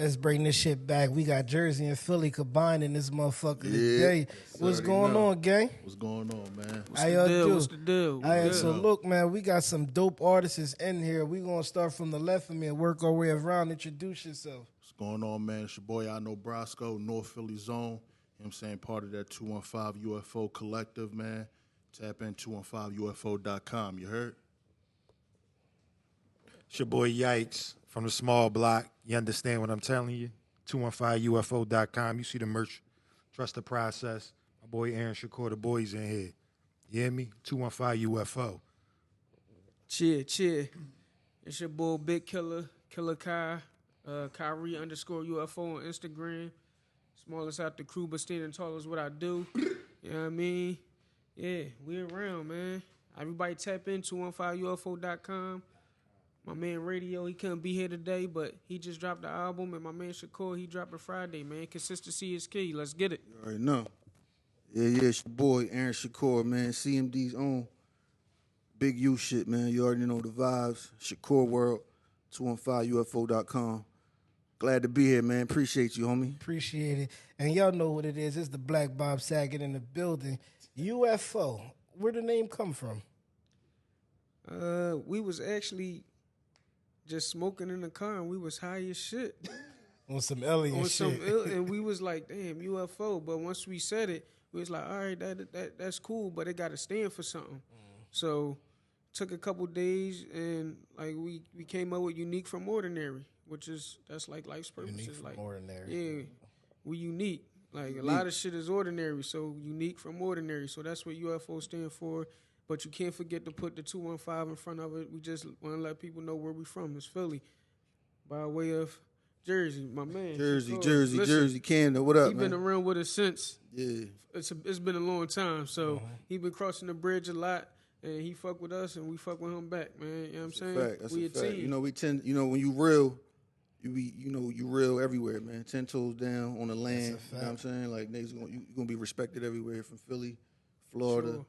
Let's bring this shit back. We got Jersey and Philly combined in this motherfucker today. What's going on, gang? What's going on, man? What's the deal? What's the deal? So look, man, we got some dope artists in here. We gonna start from the left of me and work our way around. Introduce yourself. What's going on, man? It's your boy, I know Brosco, North Philly Zone. You know what I'm saying? Part of that 215 UFO collective, man. Tap in 215UFO.com. You heard? It's your boy Yikes from the small block. You understand what I'm telling you? 215UFO.com. You see the merch. Trust the process. My boy Aaron Shakur, the boys in here. You hear me? 215UFO. Cheer. It's your boy Big Killer Kai, Kyrie _UFO on Instagram. Smallest out the crew, but standing tall is what I do. You know what I mean? Yeah, we around, man. Everybody tap in 215UFO.com. My man Radio, he couldn't be here today, but he just dropped the album. And my man Shakur, he dropped it Friday, man. Consistency is key. Let's get it. You already know. Yeah, it's your boy, Aaron Shakur, man. CMD's own Big U shit, man. You already know the vibes. Shakur World, 215UFO.com. Glad to be here, man. Appreciate you, homie. Appreciate it. And y'all know what it is. It's the Black Bob Saget in the building. UFO. Where the name come from? We was actually just smoking in the car, and we was high as shit. On some alien shit. And we was like, damn, UFO. But once we said it, we was like, all right, that's cool, but it got to stand for something. So took a couple days, and like we came up with unique from ordinary, that's like life's purpose. Unique it's from like ordinary. Yeah, we unique. Like a lot of shit is ordinary, so unique from ordinary. So that's what UFO stand for. But you can't forget to put the 215 in front of it. We just want to let people know where we from. It's Philly, by way of Jersey, my man. Jersey, Canada. What up, He man? been around with us since. Yeah. It's been a long time. So he been crossing the bridge a lot, and he fuck with us, and we fuck with him back, man. You know what I'm saying? That's we a fact. team. You know, when you real, you real everywhere, man. 10 toes down on the land. You know what I'm saying? Like, niggas, you're going to be respected everywhere from Philly, Florida, Sure.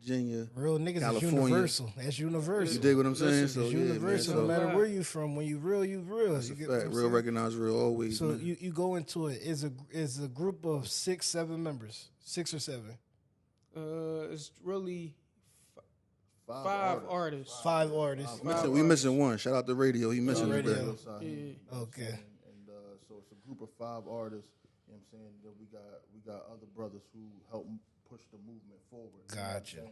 Virginia, Real niggas California. is universal. That's universal. You dig what I'm saying? It's universal. man, No matter where you from, when you real, you real. That's You a get what fact. I'm Real saying? recognize real always. So man. you go into it is a group of 6, 7 members, 6 or 7. It's really five artists. 5 artists. We missing one. Shout out to Radio. He missing the Radio. radio. Yeah. Okay. And so it's a group of 5 artists. You know what I'm saying? That we got other brothers who help push the movement forward. You know what I'm Gotcha. saying?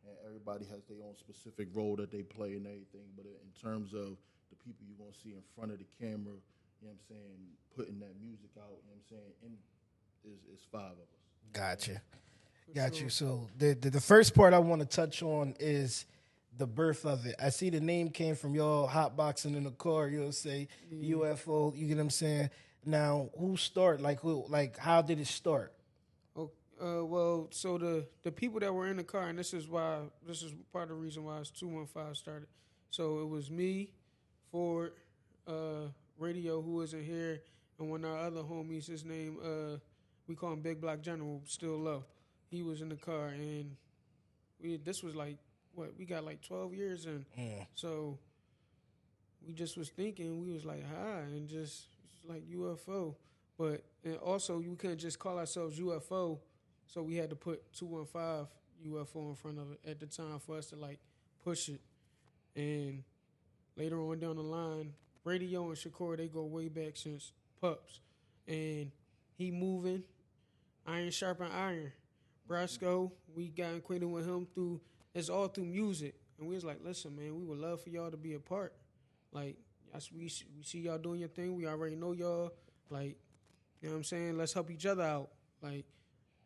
And everybody has their own specific role that they play and everything. But in terms of the people you're going to see in front of the camera, you know what I'm saying, putting that music out, you know what I'm saying, is 5 of us. Gotcha. Got you. So the first part I want to touch on is the birth of it. I see the name came from y'all hotboxing in the car. You'll say UFO. You get what I'm saying? Now, who started? Like how did it start? Well, so the people that were in the car, and this is part of the reason why it's 215 started. So it was me, Ford, Radio, who wasn't here, and one of our other homies, his name, we call him Big Black General, still low. He was in the car, and this was like, we got like 12 years in. So we just was thinking, we was like, hi, and just like UFO. But, and also, we couldn't just call ourselves UFO. So we had to put 215 UFO in front of it at the time for us to like push it. And later on down the line, Radio and Shakur, they go way back since pups. And he moving, iron sharpen iron. Brasco, we got acquainted with him it's all through music. And we was like, listen, man, we would love for y'all to be a part. Like, we see y'all doing your thing. We already know y'all. Like, you know what I'm saying? Let's help each other out. Like,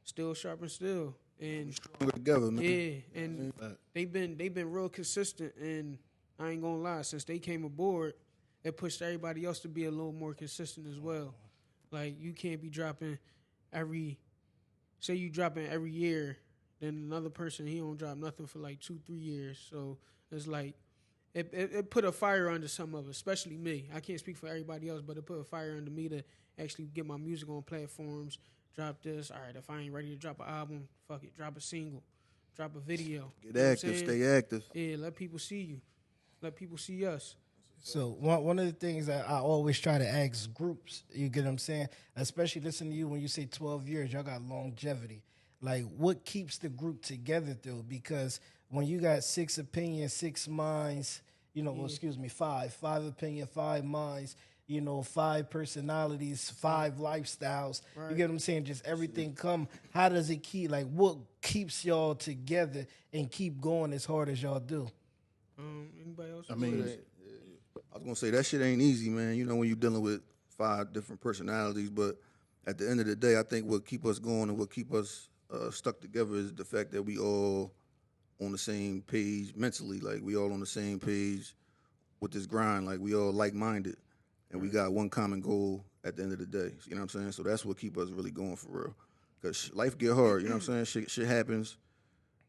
still sharp and still, and Stronger together, man. yeah, and they've been real consistent. And I ain't gonna lie, since they came aboard, it pushed everybody else to be a little more consistent as well. Like you can't be dropping every year, then another person he don't drop nothing for like 2-3 years. So it's like it put a fire under some of us, especially me. I can't speak for everybody else, but it put a fire under me to actually get my music on platforms. Drop this. All right, if I ain't ready to drop an album, fuck it. Drop a single. Drop a video. Get active. Stay active. Yeah, let people see you. Let people see us. So one of the things that I always try to ask groups, you get what I'm saying? Especially listening to you when you say 12 years, y'all got longevity. Like, what keeps the group together, though? Because when you got six opinions, six minds, well, excuse me, five opinion, five minds, five personalities, five lifestyles. Right. You get what I'm saying? Just everything come. How does it keep, like, what keeps y'all together and keep going as hard as y'all do? Anybody else? I mean, I was gonna say that shit ain't easy, man. When you're dealing with 5 different personalities, but at the end of the day, I think what keep us going and what keep us stuck together is the fact that we all on the same page mentally. Like, we all on the same page with this grind. Like, we all like-minded, and we got one common goal at the end of the day. You know what I'm saying? So that's what keep us really going for real. Because life get hard. You know what I'm saying? Shit happens.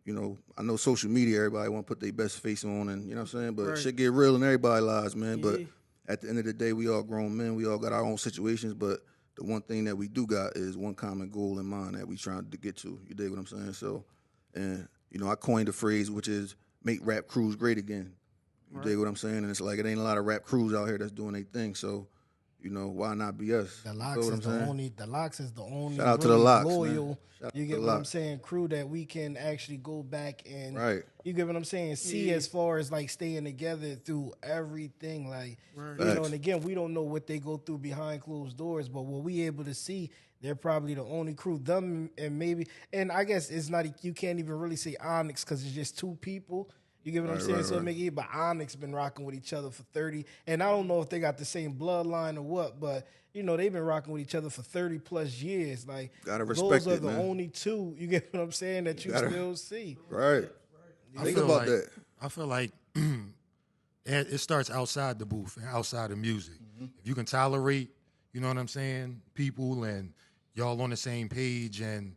I know social media, everybody want to put their best face on, and you know what I'm saying? But Right. shit get real in everybody's lives, man. Yeah. But at the end of the day, we all grown men. We all got our own situations, but the one thing that we do got is one common goal in mind that we trying to get to. You dig what I'm saying? So, and, I coined a phrase, which is make rap crews great again. You dig what I'm saying? And it's like, it ain't a lot of rap crews out here that's doing their thing, so, why not be us? The You Locks feel what is I'm the saying? only. The Locks is the only. Shout out to really the Locks, man. loyal. Shout out You to get the what I'm Locks. saying? Crew that we can actually go back and. Right. You get what I'm saying? See, Yeah. as far as like staying together through everything, like Right. Facts. and again, we don't know what they go through behind closed doors, but what we able to see, they're probably the only crew. Them and maybe, and I guess it's not. You can't even really say Onyx because it's just two people. You get what I'm Right, saying? right, So right. make it, but Onyx been rocking with each other for 30, and I don't know if they got the same bloodline or what, but they've been rocking with each other for 30 plus years. Like, Gotta those respect are it, the man. only two. You get what I'm saying that you Gotta- still see. Right. I Think feel about like, that. I feel like it starts outside the booth and outside of music. If you can tolerate, you know what I'm saying, people and y'all on the same page and,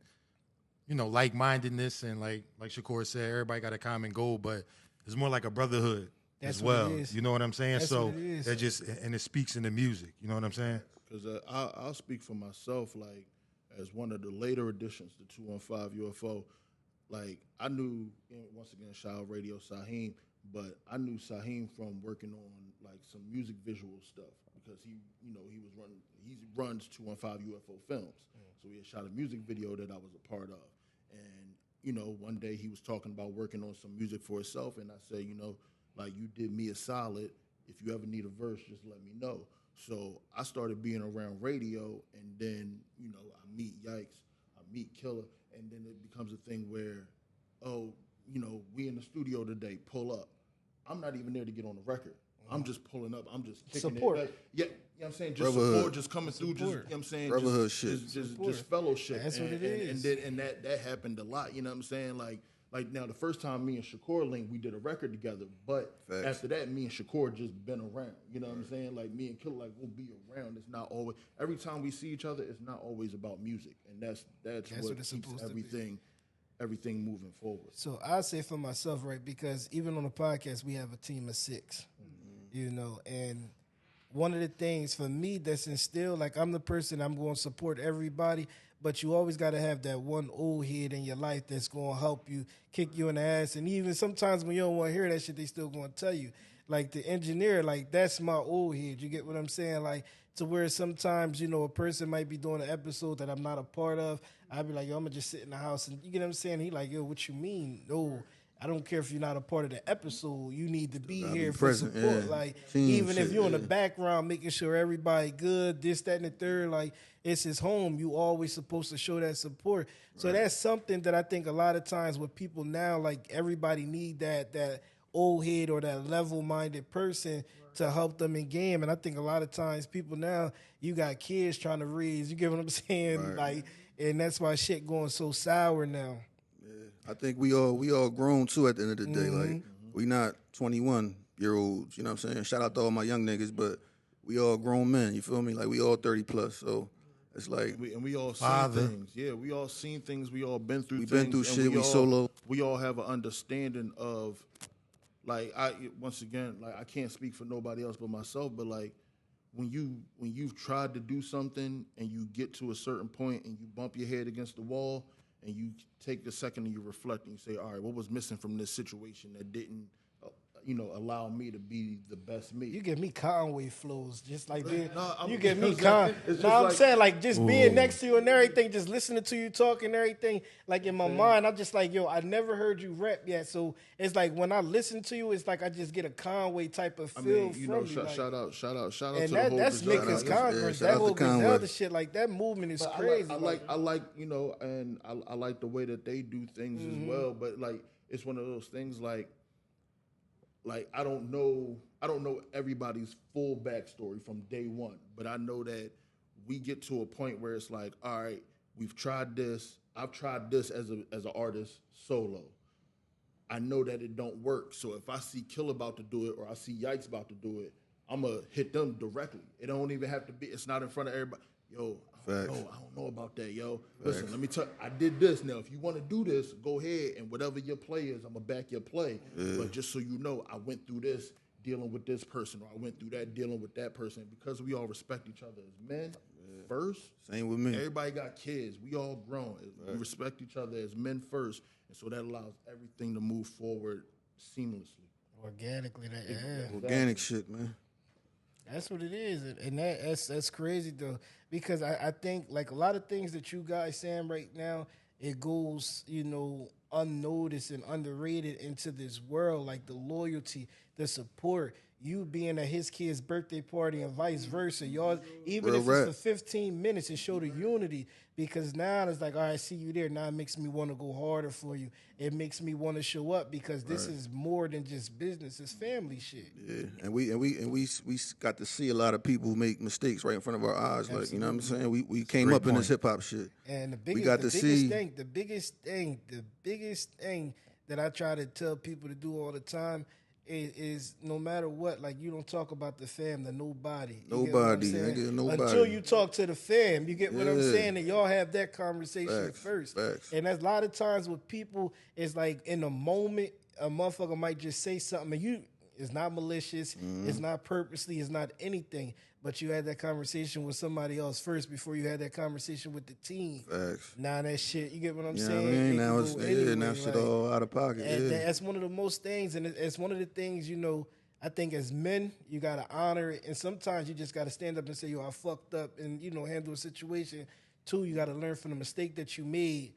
like-mindedness and like Shakur said, everybody got a common goal, but it's more like a brotherhood That's as what it well. is. You know what I'm saying? That's so what it is. that just, and it speaks in the music. You know what I'm saying? Because I'll speak for myself, like, as one of the later additions to 215 UFO, like, I knew, once again, shout out Radio Saheem, but I knew Saheem from working on, like, some music visual stuff because he runs 215 UFO Films. So he had shot a music video that I was a part of. And, one day he was talking about working on some music for himself, and I said, like, you did me a solid. If you ever need a verse, just let me know. So I started being around radio, and then, I meet Yikes, I meet Killer, and then it becomes a thing where, we in the studio today, pull up. I'm not even there to get on the record. I'm just pulling up. I'm just kicking Support. it. Like, yeah, you know what I'm saying? Just Brotherhood. support, just coming through, just, you know what I'm saying? Brotherhood just, shit. just fellowship. That's what it is. And that happened a lot, you know what I'm saying? Like now, the first time me and Shakur linked, we did a record together. But Facts. after that, me and Shakur just been around. You know what I'm saying? Like, me and Killer, like, we'll be around. It's not always, every time we see each other, it's not always about music. And that's what what it's keeps supposed to be. everything moving forward. So I say for myself, right, because even on the podcast, we have a team of 6, and one of the things for me that's instilled, like, I'm the person, I'm going to support everybody, but you always got to have that one old head in your life that's going to help you, kick you in the ass. And even sometimes when you don't want to hear that shit, they still going to tell you. Like the engineer, like, that's my old head. You get what I'm saying? Like, to where sometimes, a person might be doing an episode that I'm not a part of. I'd be like, yo, I'm going to just sit in the house. And you get what I'm saying? He like, yo, what you mean? No, I don't care if you're not a part of the episode. You need to be Gotta here be for present, support. yeah. Like, Team even if shit, you're in the yeah. background making sure everybody good, this, that, and the third, like, it's his home. You always supposed to show that support. So that's something that I think a lot of times with people now, like, everybody need that old head or that level-minded person to help them in game. And I think a lot of times people now, you got kids trying to raise. You get what I'm saying? Right. Like, and that's why shit going so sour now. I think we all grown too at the end of the day. Like, we not 21-year-olds, you know what I'm saying? Shout out to all my young niggas, but we all grown men, you feel me? Like, we all 30 plus, so it's like We all seen Father. things. Yeah, we all seen things. We all been through We things. been through and shit, we solo. We all have an understanding of, like, once again, like, I can't speak for nobody else but myself, but, like, when you've tried to do something and you get to a certain point and you bump your head against the wall and you take a second and you reflect and you say, all right, what was missing from this situation that didn't, allow me to be the best me. You give me Conway flows, just like being. No, You give me you know what I'm saying? It's just I'm like- saying like just being next to you and everything, just listening to you talk and everything. Like in my mind, I'm just like, yo, I never heard you rap yet, so it's like when I listen to you, it's like I just get a Conway type of I feel mean, from you. shout out to And the whole that's Griselda. Lakers Shout out, Congress. shout That out whole to Conway. Griselda shit, like that movement is But crazy. I like, and I like the way that they do things as well. But like, it's one of those things like I don't know everybody's full backstory from day one, but I know that we get to a point where it's like, all right, we've tried this. I've tried this as an artist solo. I know that it don't work. So if I see Kill about to do it or I see Yikes about to do it, I'm gonna hit them directly. It don't even have to be. It's not in front of everybody. Yo, I don't know about that, yo. Listen, let me tell. I did this. Now, if you want to do this, go ahead and whatever your play is, I'm gonna back your play. But just so you know, I went through this dealing with this person, or I went through that dealing with that person, because we all respect each other as men first. Same with me. Everybody got kids. We all grown. We respect each other as men first, and so that allows everything to move forward seamlessly. Organically, Organic shit, man. That's what it is, and that's crazy though, because I think like a lot of things that you guys saying right now, it goes unnoticed and underrated into this world, like the loyalty, the support. You being at his kid's birthday party and vice versa, y'all. Even Real if rap. it's for 15 minutes, it show the unity. Because now it's like, all right, I see you there. Now it makes me want to go harder for you. It makes me want to show up because this is more than just business. It's family shit. Yeah, and we got to see a lot of people make mistakes right in front of our eyes. Like, you know what I'm saying? We came up in this hip hop shit. And the biggest thing that I try to tell people to do all the time is no matter what, like you don't talk about the fam to nobody. You get what I'm saying? Nigga, nobody. Until you talk to the fam, you get what I'm saying, and y'all have that conversation first. Facts. And there's a lot of times with people, it's like in a moment, a motherfucker might just say something, and it's not malicious, it's not purposely, it's not anything. But you had that conversation with somebody else first before you had that conversation with the team. Facts. Now that shit, you get what I'm You know saying? what I mean? It Now can it's go anyway, now shit like- all out of pocket. and Yeah. that's one of the most things, and it's one of the things, I think as men, you got to honor it. And sometimes you just got to stand up and say, yo, I fucked up and, handle a situation. Two, you got to learn from the mistake that you made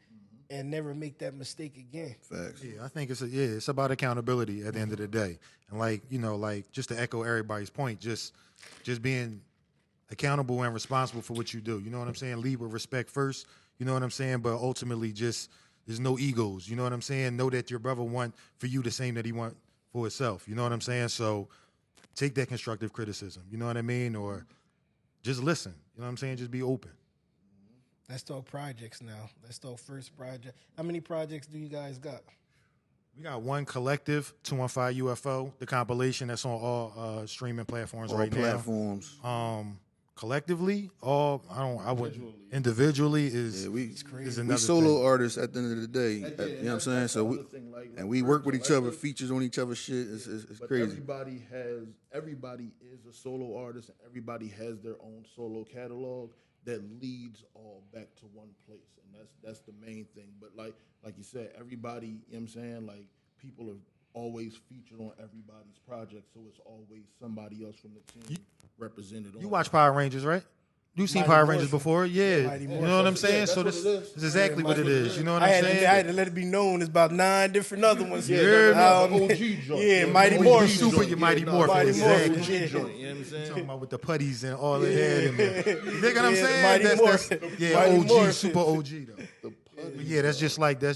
and never make that mistake again. Facts. Yeah, I think it's about accountability at the end of the day. And like just to echo everybody's point, just being accountable and responsible for what you do. You know what I'm saying? Lead with respect first. You know what I'm saying? But ultimately, just there's no egos. You know what I'm saying? Know that your brother want for you the same that he want for himself. You know what I'm saying? So take that constructive criticism. You know what I mean? Or just listen. You know what I'm saying? Just be open. Let's talk projects now. Let's talk first project. How many projects do you guys got? We got one collective, 215 UFO, the compilation that's on all streaming platforms All right platforms. now. Collectively, individually is We another solo thing. artists at the end of the day. You know what I'm saying? So we work with each other, features on each other's shit. It's But crazy. everybody is a solo artist, and everybody has their own solo catalog that leads all back to one place, and that's the main thing. But like you said, everybody, you know what I'm saying, like people are always featured on everybody's project, so it's always somebody else from the team represented. You watch Power Rangers, right? You've seen Mighty Power Rangers Morphin. before, yeah. Mighty You Morphin. know what I'm Yeah, saying? that's So what this it is. is exactly what it is. You know what I I'm saying? had to let it be known. It's about 9 different other ones. Yeah, I that's don't- the OG joint. Yeah, The Mighty OG Morphin. joint. Super, your Mighty Morphin. Mighty Exactly. Morphin, yeah. OG joint, you know what I'm saying? Talking about with the putties and all of that. And you dig what I'm Yeah, saying? Mighty That's Morphin. yeah, Mighty OG, Morphin. super OG though. But yeah, that's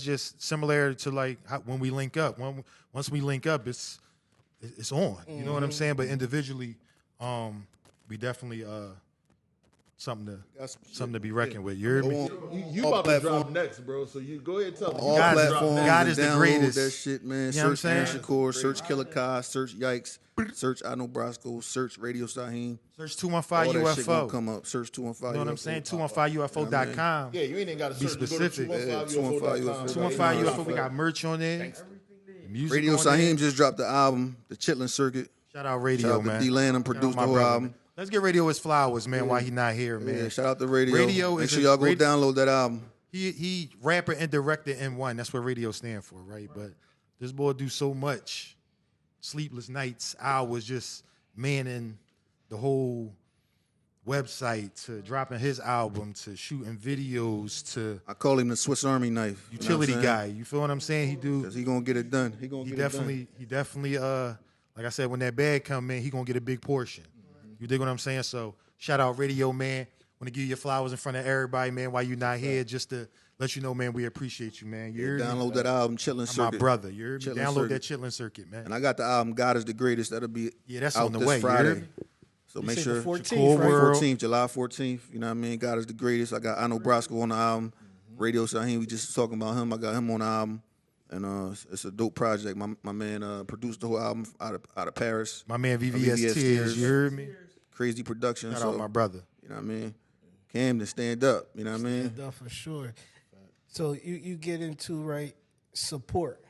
just similar to like when we link up. Once we link up, it's on. You know what I'm saying? But individually, we definitely something to be reckoned with. You heard me? You All about to drop platform. next, bro. So you go ahead and tell me. All God is- platforms. God and is the download greatest. that shit, man. You know what I'm Search Aaron saying? Shakur, search Killer Kai, search Yikes, search I Know Brasco, search Radio Saheem. Search All 215 that shit gonna UFO. come up. Search 215. You know what I'm UFO. saying? 215UFO.com. Yeah, you ain't even got to Be search. specific. Go to 215UFO. 215 UFO. We got merch on there. Music Radio on there. Saheem just dropped the album, The Chitlin' Circuit. Shout out Radio, Shout out to man. D-Landon, Shout out produced my the whole brother, album. man. Let's get Radio his flowers, man, while he not here, man. Yeah, shout out to Radio. Radio Make is sure a y'all go great- download that album. He rapper and director in one. That's what radio stand for, right? But this boy do so much. sleepless nights, hours just manning the whole website, to dropping his album, to shooting videos, to I call him the Swiss Army knife. utility guy. You feel what I'm saying? He do. Because he going to get it done. He definitely, like I said, when that bag come in, he going to get a big portion. You dig what I'm saying? So shout out Radio Man. Want to give you your flowers in front of everybody, man, while you're not here, just to let you know, man, we appreciate you, man. You download that album, Chitlin' Circuit. My brother. You heard me? Download Circuit. that Chitlin' Circuit, man. And I got the album God is the Greatest. That'll be that's out on the this way. Friday. So make sure. 14th, right? 14th, July 14th. You know what I mean? God is the Greatest. I got Ano Brasco on the album. Radio Shaheem, we just talking about him. I got him on the album. And it's a dope project. My man produced the whole album out of Paris. My man VVS Tears, you heard me? Crazy production. Shout out my brother. You know what I mean? Camden, stand up. You know what I mean? Stand up for sure. So you get into, right, support.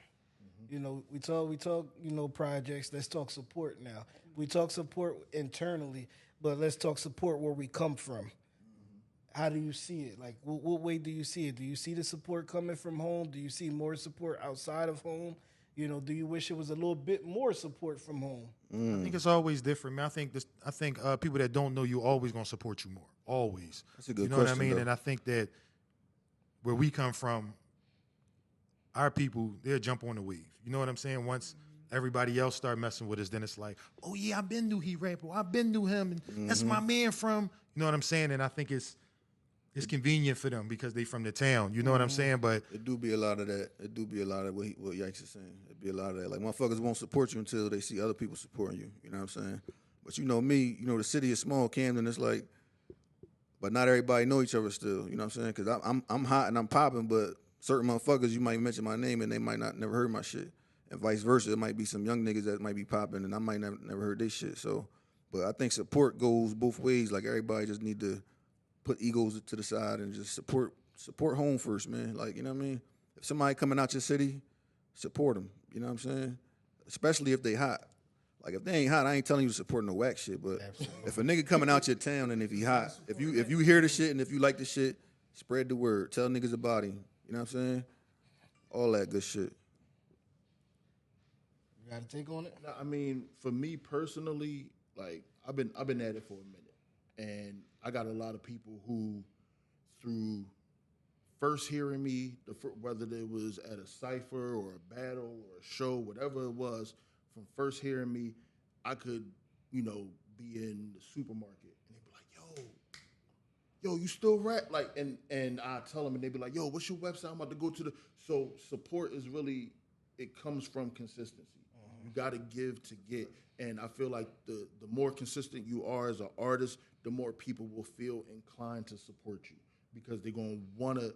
You know, we talk, projects. Let's talk support now. We talk support internally, but let's talk support where we come from. How do you see it? Like, what way do you see it? Do you see the support coming from home? Do you see more support outside of home? Do you wish it was a little bit more support from home? I think it's always different, man. I think people that don't know you always gonna support you more. Always. That's a good question. You know question, what I mean? though. And I think that where we come from, our people, they'll jump on the wave. You know what I'm saying? Once everybody else start messing with us, then it's like, oh yeah, I've been knew he rapper. I've been knew him, and that's my man from. You know what I'm saying? And I think it's convenient for them because they from the town. You know what I'm saying? But it do be a lot of that. It do be a lot of what Yikes is saying. It be a lot of that. Like, motherfuckers won't support you until they see other people supporting you. You know what I'm saying? But you know me, the city is small, Camden. It's like, but not everybody know each other still. You know what I'm saying? Because I'm hot and I'm popping, but certain motherfuckers, you might mention my name and they might not never heard my shit. And vice versa. It might be some young niggas that might be popping and I might never heard their shit. So, but I think support goes both ways. Like, everybody just need to put egos to the side and just support home first, man. Like, you know what I mean? If somebody coming out your city, support them. You know what I'm saying? Especially if they hot. Like, if they ain't hot, I ain't telling you to support no whack shit. But if a nigga coming out your town and if he hot, if you hear the shit and if you like the shit, spread the word. Tell niggas about him. You know what I'm saying? All that good shit. You got a take on it? No, I mean, for me personally, like, I've been at it for a minute, and I got a lot of people who, through first hearing me, whether it was at a cipher or a battle or a show, whatever it was, from first hearing me, I could, be in the supermarket and they'd be like, yo, you still rap? Like, and I tell them and they'd be like, yo, what's your website? I'm about to go to so support is really, it comes from consistency. You got to give to get. And I feel like the more consistent you are as an artist, the more people will feel inclined to support you because they're going to want to,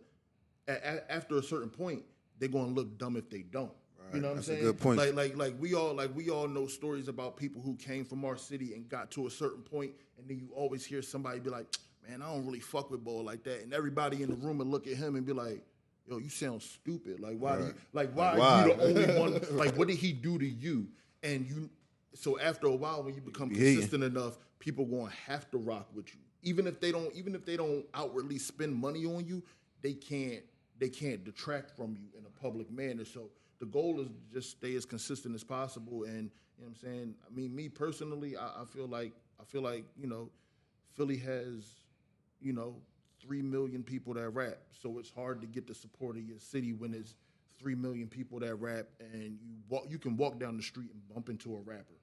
after a certain point, they're going to look dumb if they don't. You know what I'm saying? That's a good point. Like we all know stories about people who came from our city and got to a certain point, and then you always hear somebody be like, man, I don't really fuck with ball like that. And everybody in the room would look at him and be like, yo, you sound stupid. Like, why are you the only one? Like, what did he do to you? And so after a while, when you become consistent enough, people gonna have to rock with you. Even if they don't outwardly spend money on you, they can't detract from you in a public manner. So the goal is just stay as consistent as possible. And you know what I'm saying? I mean, me personally, I feel like Philly has 3 million people that rap. So it's hard to get the support of your city when it's 3 million people that rap, and you can walk down the street and bump into a rapper.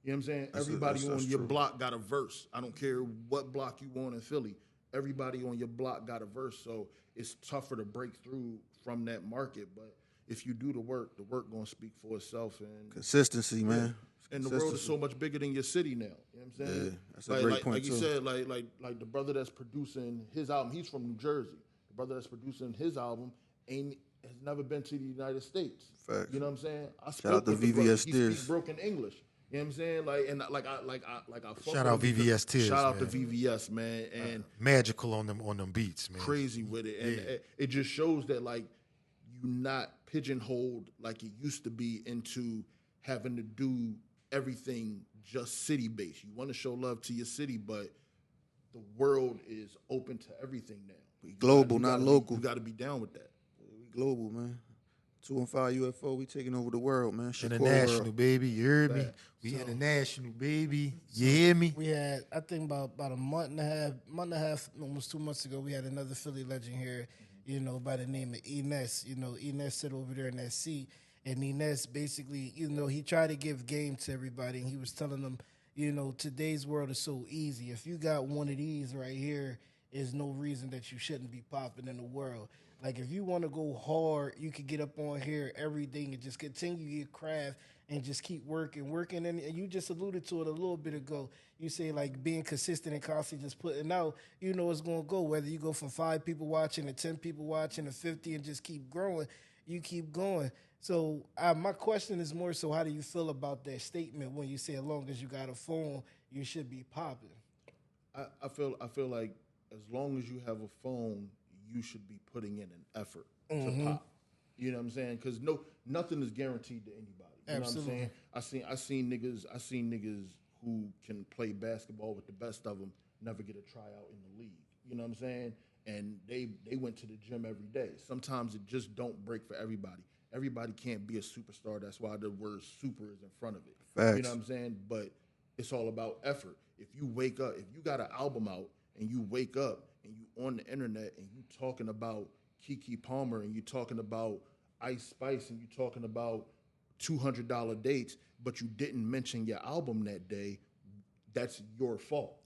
You know what I'm saying? Everybody on your block got a verse. I don't care what block you on in Philly. Everybody on your block got a verse. So it's tougher to break through from that market. But if you do the work gonna speak for itself. And consistency, man. And the world is so much bigger than your city now. You know what I'm saying? Yeah, that's a great point, like you too. said, like the brother that's producing his album, he's from New Jersey. The brother that's producing his album has never been to the United States. Facts. You know what I'm saying? I Shout out to with the brother. VVS He Tears. speaks broken English. You know what I'm saying? I fuck Shout with out him because- VVS Tears, Shout out man. to VVS, man. And magical on them beats, man. crazy with it. And it just shows that like you not pigeonholed like it used to be into having to do everything just city based. You want to show love to your city, but the world is open to everything now. We global, not local. You got to be down with that. We global, man. 215 UFO, we taking over the world, man. Shakur International, world. baby. You heard me? Facts. We international, baby. You hear me? We had, I think about a month and a half, almost 2 months ago, we had another Philly legend here, by the name of Enes. Enes sit over there in that seat, and Enes basically, he tried to give game to everybody, and he was telling them, today's world is so easy. If you got one of these right here, there's no reason that you shouldn't be popping in the world. Like, if you want to go hard, you could get up on here every day and just continue your craft and just keep working. And you just alluded to it a little bit ago. You say, like, being consistent and constantly just putting out, it's going to go. Whether you go from 5 people watching to 10 people watching to 50 and just keep growing, you keep going. So my question is more so, how do you feel about that statement when you say as long as you got a phone, you should be popping? I feel like as long as you have a phone, you should be putting in an effort to pop. You know what I'm saying? Because nothing is guaranteed to anybody. You Absolutely. know what I'm saying? I seen niggas who can play basketball with the best of them never get a tryout in the league. You know what I'm saying? And they went to the gym every day. Sometimes it just don't break for everybody. Everybody can't be a superstar. That's why the word super is in front of it. Facts. You know what I'm saying? But it's all about effort. If you wake up, if you got an album out and you wake up and you on the internet and you talking about Keke Palmer and you talking about Ice Spice and you talking about $200 dates, but you didn't mention your album that day, that's your fault.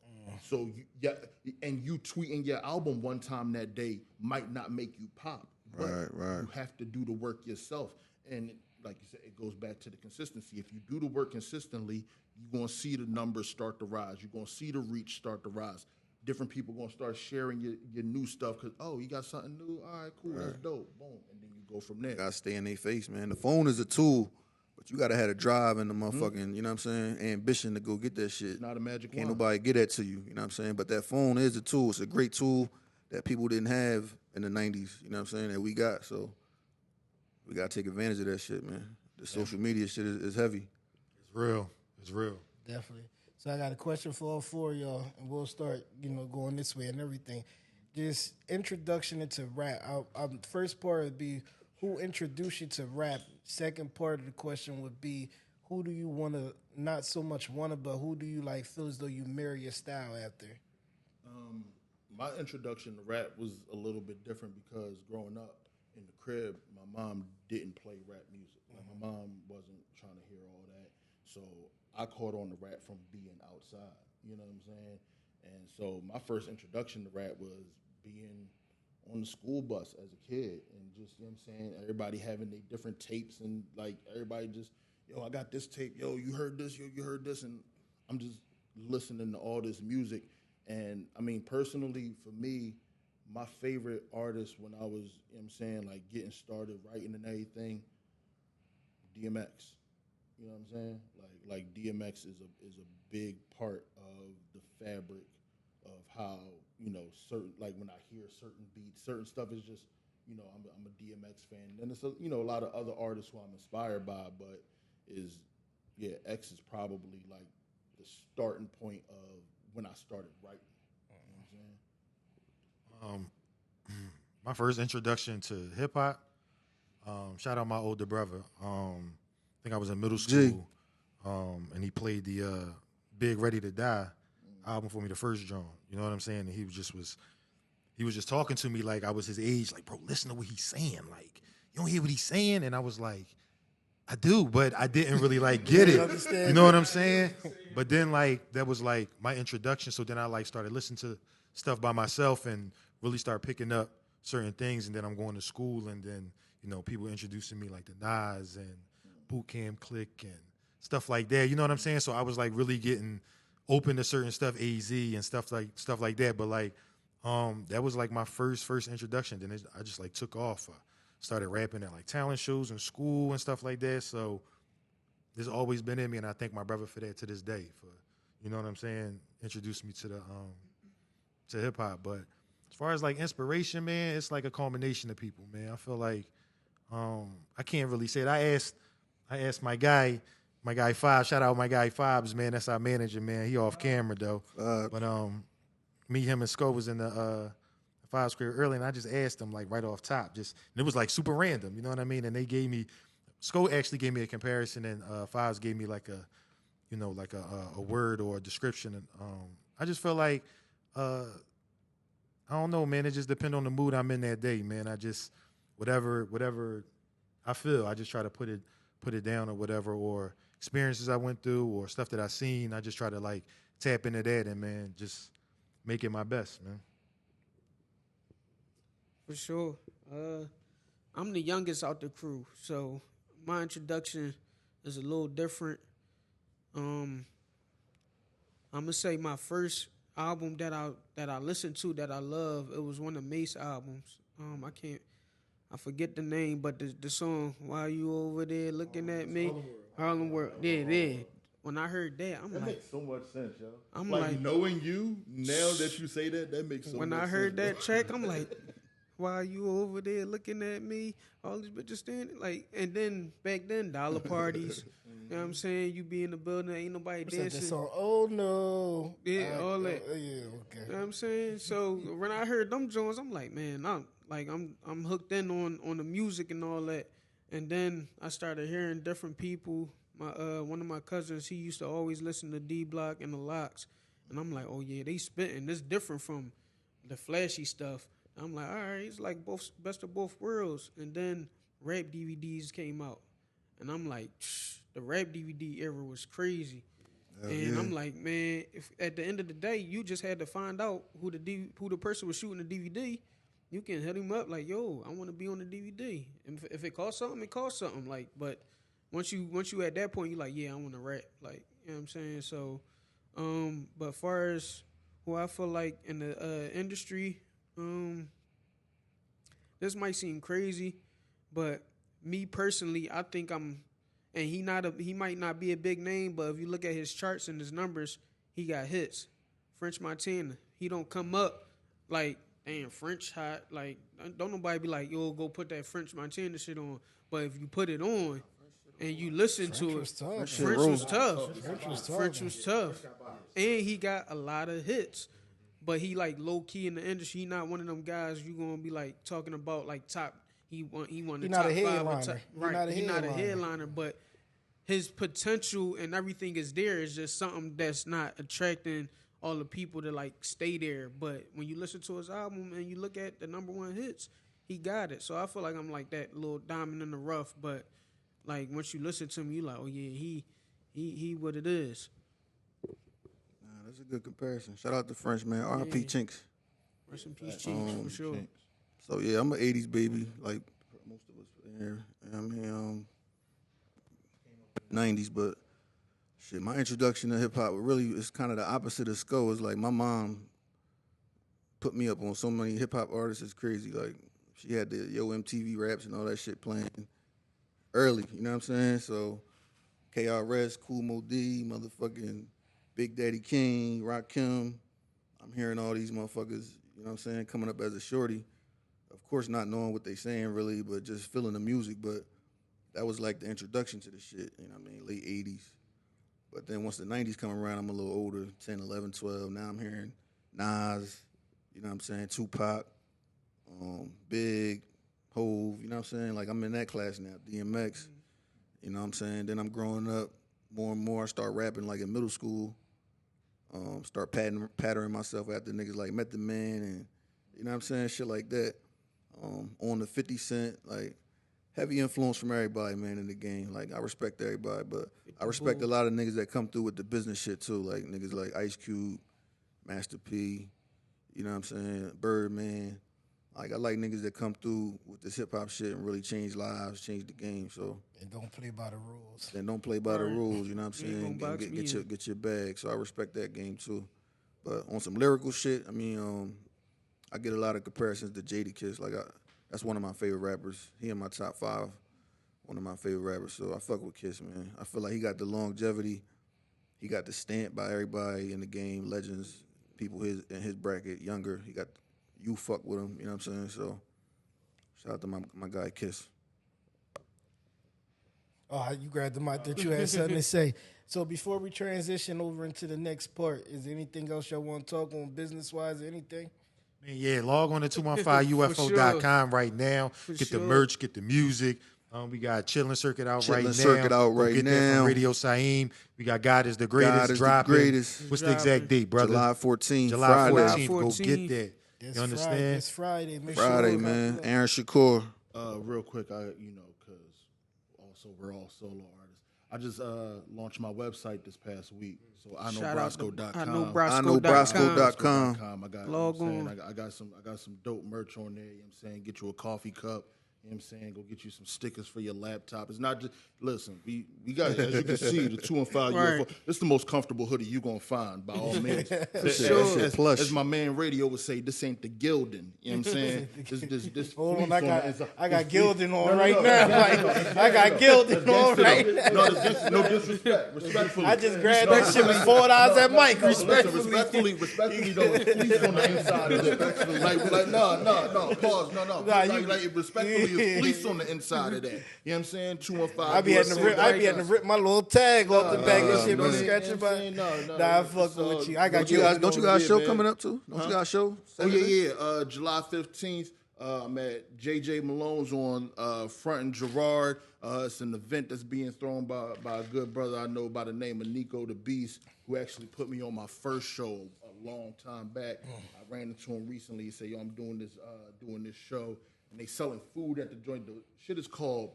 So you tweeting your album one time that day might not make you pop. But Right. you have to do the work yourself. And like you said, it goes back to the consistency. If you do the work consistently, you're going to see the numbers start to rise. You're going to see the reach start to rise. Different people going to start sharing your new stuff because, you got something new? All right, cool, that's dope. Boom. And then you go from there. You gotta stay in their face, man. The phone is a tool, but you gotta have the drive and the motherfucking, you know what I'm saying, ambition to go get that shit. It's not a magic Can't wand. nobody get that to you, you know what I'm saying? But that phone is a tool. It's a great tool that people didn't have in the 90s, you know what I'm saying, that we got. So we gotta take advantage of that shit, man. The social media shit is heavy. It's real. It's real. Definitely. So I got a question for all 4 of y'all, and we'll start, going this way and everything. Just introduction into rap. First part would be, who introduced you to rap? Second part of the question would be, who do you want to, not so much want to, but who do you feel as though you mirror your style after? My introduction to rap was a little bit different because growing up in the crib, my mom didn't play rap music. Like, my mom wasn't trying to hear all that. So I caught on to rap from being outside. You know what I'm saying? And so my first introduction to rap was being on the school bus as a kid and just, you know what I'm saying, everybody having their different tapes and like everybody just, I got this tape, you heard this, you heard this, and I'm just listening to all this music. And I mean, personally, for me, my favorite artist when I was, you know what I'm saying, like getting started writing and everything, DMX. You know what I'm saying? Like DMX is a big part of the fabric of how, certain, like when I hear certain beats, certain stuff is just, I'm a DMX fan. And it's a lot of other artists who I'm inspired by, but X is probably like the starting point of when I started writing. You know what I'm saying? My first introduction to hip hop, shout out my older brother. I think I was in middle school, and he played the Big Ready to Die album for me, the first drum. You know what I'm saying? And he was just talking to me like I was his age, like, bro, listen to what he's saying. Like, you don't hear what he's saying? And I was like, I do, but I didn't really get it. You know what I'm saying? But then that was my introduction. So then I started listening to stuff by myself and really start picking up certain things. And then I'm going to school, and then people introducing me like the Nas and Boot Camp Click and stuff like that. You know what I'm saying? So I was really getting open to certain stuff, AZ and stuff like that. But that was my first introduction. Then I just took off. Started rapping at talent shows in school and stuff like that. So it's always been in me, and I thank my brother for that to this day. For, you know what I'm saying, introduced me to the to hip hop. But as far as inspiration, man, it's a culmination of people, man. I feel like I can't really say it. I asked my guy Five. Shout out my guy Fibes, man. That's our manager, man. He off camera though. But me, him, and Sco was in the Fives career early, and I just asked them like right off top, just and it was like super random, you know what I mean? And they gave me, Sko actually gave me a comparison, and Fives gave me like a, you know, like a word or a description, and I just feel like, I don't know, man. It just depends on the mood I'm in that day, man. I just whatever I feel, I just try to put it down or whatever, or experiences I went through or stuff that I seen. I just try to like tap into that and man, just make it my best, man. For sure. I'm the youngest out the crew, so my introduction is a little different. I'm gonna say my first album that I listened to that I love. It was one of Mace albums. I forget the name, but the song "Why You Over There Looking at Me," Harlem World. Yeah. When I heard that, That makes so much sense, yo. I'm like like- knowing you now that you say that makes so when much I sense. heard bro. that track, I'm like, "Why you over there looking at me?" All these bitches standing like, and then back then, dollar parties. You know what I'm saying? You be in the building, ain't nobody What's that dancing. song? Oh no. Yeah, all that. Yeah, okay. You know what I'm saying? So when I heard them Jones, I'm like, man, I'm hooked in on the music and all that. And then I started hearing different people. My one of my cousins, he used to always listen to D Block and the Locks. And I'm like, oh yeah, they spitting. This different from the flashy stuff. I'm like, all right, it's like both best of both worlds. And then rap DVDs came out. And I'm like, the rap DVD era was crazy. And I'm like, man, if at the end of the day, you just had to find out who the person was shooting the DVD. You can hit him up like, yo, I want to be on the DVD. And if it costs something, it costs something. Like, but once you at that point, you like, yeah, I want to rap. Like, you know what I'm saying? So, but as far as who I feel like in the industry, this might seem crazy, but me personally, I think I'm. And he might not be a big name, but if you look at his charts and his numbers, he got hits. French Montana, he don't come up like, damn, French hot. Like, don't nobody be like, yo, go put that French Montana shit on. But if you put it on and you listen to it, French was tough. French was tough. And he got a lot of hits. But he like low key in the industry. He not one of them guys you gonna be like talking about like top. He won the not top a 5 or headliner. top, He right. not a He not a headliner. headliner, but his potential and everything is there. It's just something that's not attracting all the people to like stay there. But when you listen to his album and you look at the number one hits, he got it. So I feel like I'm like that little diamond in the rough. But like once you listen to him, you like, oh yeah, he what it is. Nah, that's a good comparison. Shout out to French, man. R.I.P. Yeah. Chinks. Rest in peace, Chinks, for sure. So yeah, I'm an '80s baby, like most of us here. I mean, '90s, but shit, my introduction to hip hop really is kind of the opposite of Sko. It's like my mom put me up on so many hip hop artists. It's crazy. Like she had the Yo MTV raps and all that shit playing early. You know what I'm saying? So KRS, Kool Mo D, motherfucking Big Daddy King, Rakim. I'm hearing all these motherfuckers. You know what I'm saying? Coming up as a shorty. Of course, not knowing what they saying really, but just feeling the music. But that was like the introduction to the shit, you know what I mean, late 80s. But then once the 90s come around, I'm a little older, 10, 11, 12. Now I'm hearing Nas, you know what I'm saying, Tupac, Big, Hove, you know what I'm saying? Like I'm in that class now, DMX, you know what I'm saying? Then I'm growing up more and more. I start rapping like in middle school, start patterning myself after niggas like Method Man and, you know what I'm saying, shit like that. On the 50 Cent, like heavy influence from everybody, man, in the game. Like I respect everybody, but I respect a lot of niggas that come through with the business shit too. Like niggas like Ice Cube, Master P, you know what I'm saying, Birdman. Like I like niggas that come through with this hip hop shit and really change lives, change the game. So And don't play by the rules. and don't play by the rules, you know what I'm You ain't saying? gonna box me in. Get your bag. So I respect that game too. But on some lyrical shit, I mean, I get a lot of comparisons to Jadakiss. Like that's one of my favorite rappers. He in my top 5, one of my favorite rappers. So I fuck with Kiss, man. I feel like he got the longevity. He got the stamp by everybody in the game, legends, people in his bracket, younger. He got you fuck with him, you know what I'm saying? So shout out to my guy Kiss. Oh, you grabbed the mic that you had something to say. So before we transition over into the next part, is there anything else y'all want to talk on business-wise or anything Man, yeah, log on to 215UFO.com right now. Get the merch, get the music. We got Chillin' Circuit out right now. Go get that from Radio Saeem. We got God is the Greatest God is dropping. the Greatest. What's the exact date, brother? July 14th. July Friday. 14th. Go get that. You understand? It's Friday. Make Friday, sure, man. Aaron Shakur. Real quick, because also we're all solo artists. I just launched my website this past week, so IKnowBrasco.com. IKnowBrasco.com. I got, Log you know what I'm on. saying? I got some dope merch on there. You know what I'm saying? Get you a coffee cup. You know what I'm saying? Go get you some stickers for your laptop. It's not just, listen, we got, as you can see, the 2 and 5 Right. UFO. This is the most comfortable hoodie you're going to find, by all means. sure. As my man Radio would say, this ain't the Gildan. You know what I'm saying? This Hold on, fleece the inside. I got This Gildan fleece- on right now. Like, I got Gildan on right now. No, there's gangster, no disrespect. Respectfully. I just grabbed that shit was $4 at Mike. Listen, Respectfully. respectfully though, it's fleece on the inside of it. Like, no, pause, no. Nah, Like, respectfully, it's fleece on the inside of that. You know what I'm saying? 215. I be having to rip my little tag off the back and shit. no, Be no, scratching by. no, Nah, I it's, fucking with you. I got Don't you got a show man. coming up too? Don't you got a show? Oh yeah. July 15th. I'm at JJ Malone's on Front and Girard. It's an event that's being thrown by a good brother I know by the name of Nico the Beast, who actually put me on my first show a long time back. I ran into him recently. He said, "Yo, I'm doing this show." And they selling food at the joint. The shit is called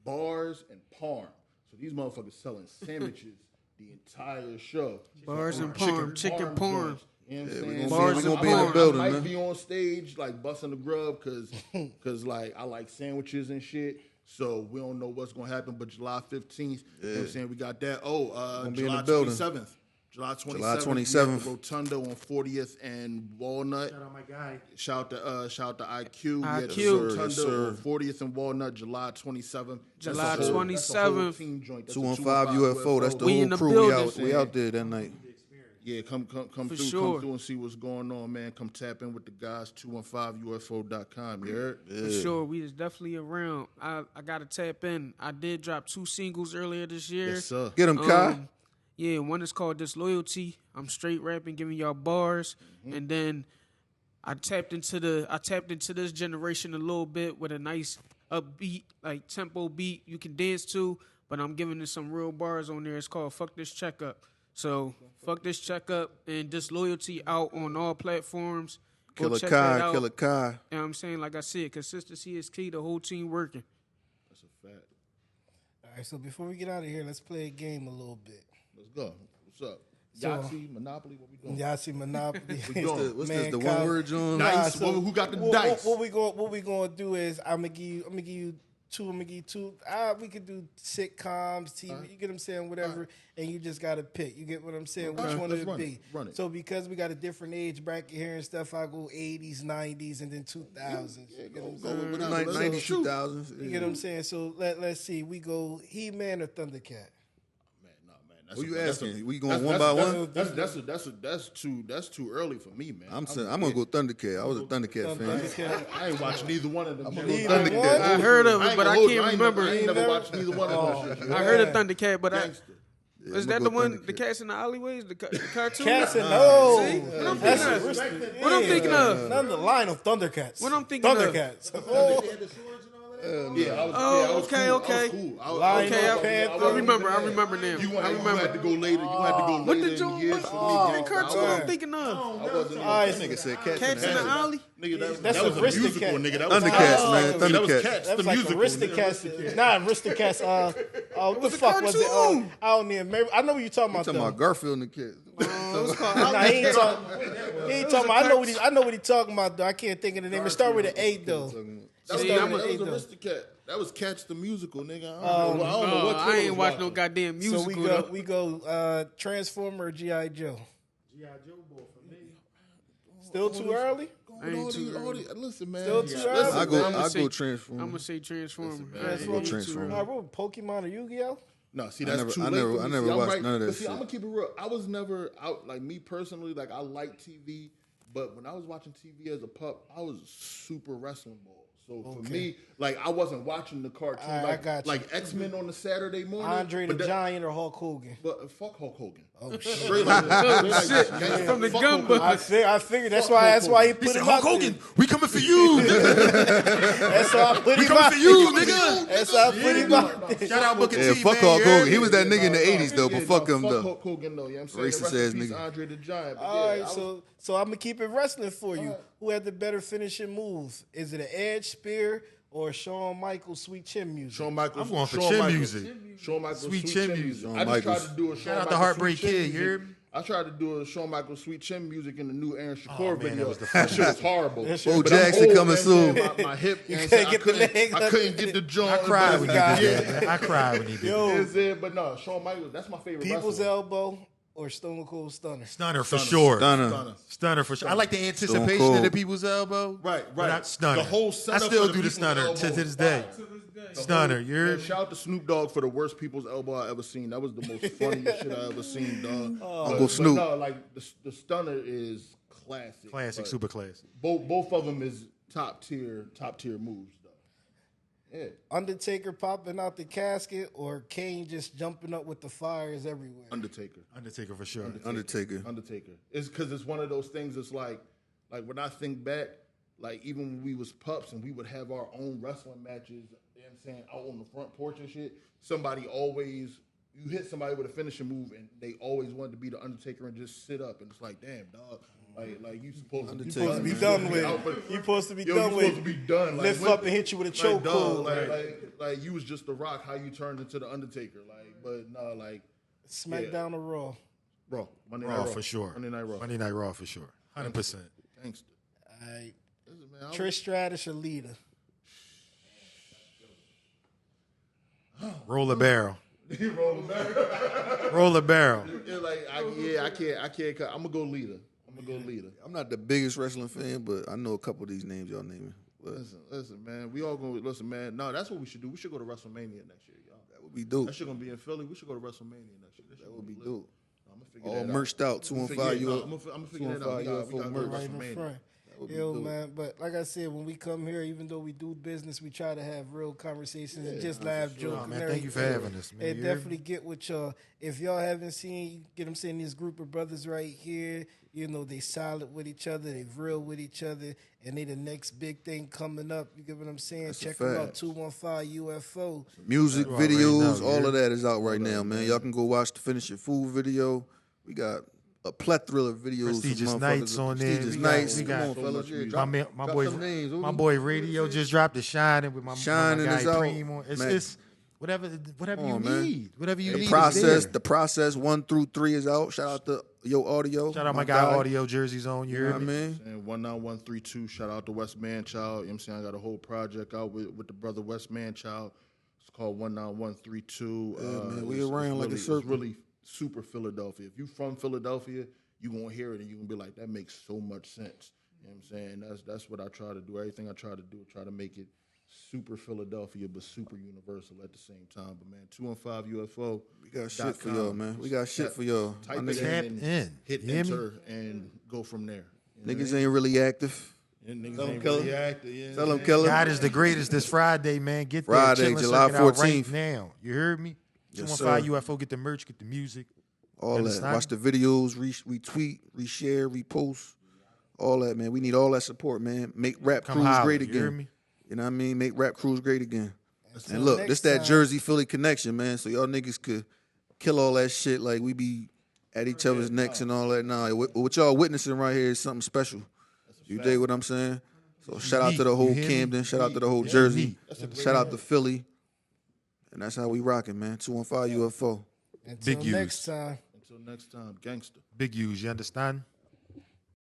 Bars and Parm. So these motherfuckers selling sandwiches the entire show. Bars and Parm, chicken parm. joints. You know what I'm saying? gonna Bars we and gonna be in the Parm. building, I might man. be on stage like busting the grub because like I like sandwiches and shit. So we don't know what's gonna happen, but July 15th, you know what I'm saying? We got that. be in July the building. 27th. July 27th. July we 27th. have the Rotunda on 40th and Walnut. Shout out my guy. Shout to IQ. We had the IQ. Rotunda Yes, sir. on 40th and Walnut, July 27th. July That's a whole 27th. team joint. That's a 215 UFO. That's the We whole in the crew. building. We out there that night. Yeah, come through, sure. come through and see what's going on, man. Come tap in with the guys. 215UFO.com. You heard? For sure, we is definitely around. I gotta tap in. I did drop 2 singles earlier this year. Yes, sir. Get him, Kai. Yeah, one is called Disloyalty. I'm straight rapping, giving y'all bars, and then I tapped into this generation a little bit with a nice upbeat, like tempo beat you can dance to. But I'm giving it some real bars on there. It's called "Fuck This Checkup." So "Fuck This Checkup" and "Disloyalty" out on all platforms. Go Killer check that out. Kai. You know what I'm saying? Like I said, consistency is key. The whole team working. That's a fact. All right, so before we get out of here, let's play a game a little bit. Let's go. What's up? So- Yahtzee, Monopoly, what we doing? Yahtzee Monopoly. What's What's the Kai- one word, John? Dice. Who got the dice? What we gonna do is I'm gonna give you two. I'm gonna give you two. We could do sitcoms, TV. You get what I'm saying? Whatever, and you just gotta pick. You get what I'm saying? Which one let's it run be? Run it. So because we got a different age bracket here and stuff, I go 80s, 90s, and then 2000s. You get what I'm saying? Go without- 90s, shoot. 2000s. You get what I'm saying? So let's see. We go He-Man or Thundercat. That's Who you that's asking? We going one by one? That's too early for me, man. I'm gonna go Thundercat. I was a Thundercat fan. Thundercat. I ain't watched neither one of them. Neither Thundercat. one? I heard of I it, ain't but I gonna hold can't you. remember. I ain't never never- watched neither one of them. I heard of Thundercat, but Gangster. is I'm that gonna the go one? Thundercat. The cats in the alleyways, the cartoon. Cats and See? no. What I'm That's thinking a of? risk- What I'm thinking of? None of the line of Thundercats. What I'm thinking of? Thundercats. Oh, Yeah, I was. Oh, yeah, I was okay, cool. okay. I was cool. Lion Okay, of I Panther. remember. I remember now. You I had remember. to go later. You had to go What later the in joint? years What for me. the cartoon man. I'm thinking of? I wasn't. All right, That nigga said cats, Cats in the alley. Nigga, That's that was a Aristocat. musical, nigga. That was Thundercats, Oh, man. That was Thundercats. Cats, that the was like musical. Aristocats. Nah, Aristocats. What the was a fuck was it? cartoon. I don't even remember. I know what you're talking about. Talking though. about Garfield and the kids. Nah, he ain't talking about. I know what he talking about though. I can't think of the name. It start with an 8 though. That See, was I'm a- Aristocat. That was Cats the musical, nigga. I don't know what I ain't was watched no watching. goddamn So musical. though. we go Transformer or GI Joe. G.I. Joe boy for me. Still too early. Listen, man. Still too early. I I'ma go Transform. I'm gonna say Transformer. Transformer. What, Pokemon or Yu-Gi-Oh? No, see, I that's never- too I late. never- for me. I never See, I'm watched right. none of that But see, shit. I'm gonna keep it real. I was never out like me personally. Like I like TV, but when I was watching TV as a pup, I was super wrestling balls. So for me, like I wasn't watching the cartoon I got you. like X-Men on the Saturday morning. Andre the Giant or Hulk Hogan? But fuck Hulk Hogan. Oh shit! Straight like shit. From the fuck gun Hulk Hogan. I figured that's why he put him Hulk out Hogan, there. we coming for you, nigga. That's why I put We him coming out for you, there. nigga. That's why I put him out there. Shout out Booker Yeah, T, fuck man. Hulk you Hogan. heard He me? was that nigga in the 80s, though, but fuck him, fuck though. Hulk Hogan, though. You know what I'm saying? Racist Rest in ass peace, nigga. Andre the Giant. But All yeah, right, so I'm gonna keep it wrestling for you. Who had the better finishing move? Is it an Edge spear or Shawn Michaels sweet chin music? Shawn Michaels. I'm going for Shawn chin Michaels. music. Shawn Michaels Sweet sweet chin chin music. music. I just tried to do a Shawn Shout out to Michaels Heartbreak sweet chin Kid, you heard music. me? I tried to do a Shawn Michaels sweet chin music in the new Aaron Shakur man, video. that was the That shit was horrible. That shit Bo But I'm Jackson old, coming you know what I'm soon. saying? My hip, you know what I'm can't saying? get the legs I up couldn't in get it. the joint. I cried when he did guy. that, man. I cried when he did that. Yo, Is it? But no, Shawn Michaels, that's my favorite People's wrestler. elbow or Stone Cold Stunner? Stunner for sure. Stunner. Stunner for sure. I like the anticipation Cold. of the people's elbow. Right, But right. not Stunner. The whole I setup still for the do the people's Stunner elbow to was this day. fire. Stunner, you're. Man, shout out to Snoop Dogg for the worst people's elbow I ever seen. That was the most funniest shit I ever seen, dog. Uncle Snoop. But no, like the Stunner is classic. Classic, but super classic. Both of them is top tier moves, though. Yeah, Undertaker popping out the casket or Kane just jumping up with the fires everywhere? Undertaker. Undertaker for sure. Undertaker. It's because it's one of those things. It's like when I think back, like even when we was pups and we would have our own wrestling matches. You know what I'm saying, out on the front porch and shit. Somebody always. You hit somebody with a finishing move, and they always wanted to be the Undertaker and just sit up, and it's like, damn, dog, like you supposed to Be done with. You supposed to be done you with. supposed to be done. Like, Lift when- up and hit you with a choke hold. like you was just the Rock. How you turned into the Undertaker? Like, but no, like SmackDown or Raw? Raw, Monday Night Raw Raw for sure. Monday Night Raw. Monday Night Raw for sure. 100%. Thanks. All right. Listen, man, Trish Stratus or Lita? Roll a barrel. roll back. Roll a barrel. Yeah, like I can't. I'm gonna go leader. I'm not the biggest wrestling fan, but I know a couple of these names y'all naming. But Listen, man. We all gonna listen, man. No, that's what we should do. We should go to WrestleMania next year, y'all. that would be dope. That shit gonna be in Philly. We should go to WrestleMania next year. That would be dope. I'm gonna figure All that out. merched out, 215 I'm gonna figure that out. We gotta go to merch. Right in WrestleMania. front. would be Yo, dope. man, but like I said, when we come here, even though we do business, we try to have real conversations and just laugh, joke, Oh, and man, thank you for everything. having us, man. And You hear definitely get with y'all. If y'all haven't seen, get them saying this group of brothers right here. You know, they solid with each other, they real with each other, and they the next big thing coming up. You get what I'm saying? That's a Check them out, fact. 215 UFO. Music, You already videos, know, all yeah. of that is out right now, man. Y'all can go watch the Finish Your Food video. We got a plethora of videos. from Prestigious motherfuckers Nights of on there. Prestigious We got- Nights. we Come got on, so fellas. much Yeah, music. drop, My drop boy, some names. my boy Radio just dropped the Shining with my Shining guy is out. Preem on. It's Man. just whatever Come you on, man. need. Whatever you The need. process, is the process 1 through 3 is out. Shout out to Yo Audio. Shout out my guy Audio Jerseys on. You You know hear what I me? mean? And 19132, shout out to West Manchild. You know what I'm saying? I got a whole project out with the brother West Manchild. It's called 19132. man, we it's around like a really, circle. It's really super Philadelphia. If you from Philadelphia, you going to hear it and you going to be like, that makes so much sense. You know what I'm saying? That's what I try to do. Everything I try to do, try to make it super Philadelphia, but super universal at the same time. But, man, 215 UFO. We got shit for y'all, man. We got shit for y'all. Type My it niggas, Tap and in. hit You hear me? enter and go from there. You know niggas ain't really active. what I mean? Tell Niggas them, ain't Keller. really active. You know Tell what them, I'm Keller. God is the greatest this Friday, man. Get there. Friday, Chilling July Circuit out 14th. right now. You heard me? Yes, 215 sir. UFO, get the merch, get the music. All that. Understand? Watch the videos, retweet, reshare, repost. All that, man. We need all that support, man. Make Rap Come Crews holler, great you hear again. me? You know what I mean? Make Rap Crews great again. Until And look, next this that time. Jersey Philly connection, man. So y'all niggas could kill all that shit like we be at each other's necks and all that. Nah, what y'all witnessing right here is something special. You dig what I'm saying? So shout out to the whole You hear me? Camden, shout out to the whole Jersey, shout out to Philly. And that's how we rocking, man. 215 UFO. Until Big next use. time. Until next time, gangster. Big U's, you understand?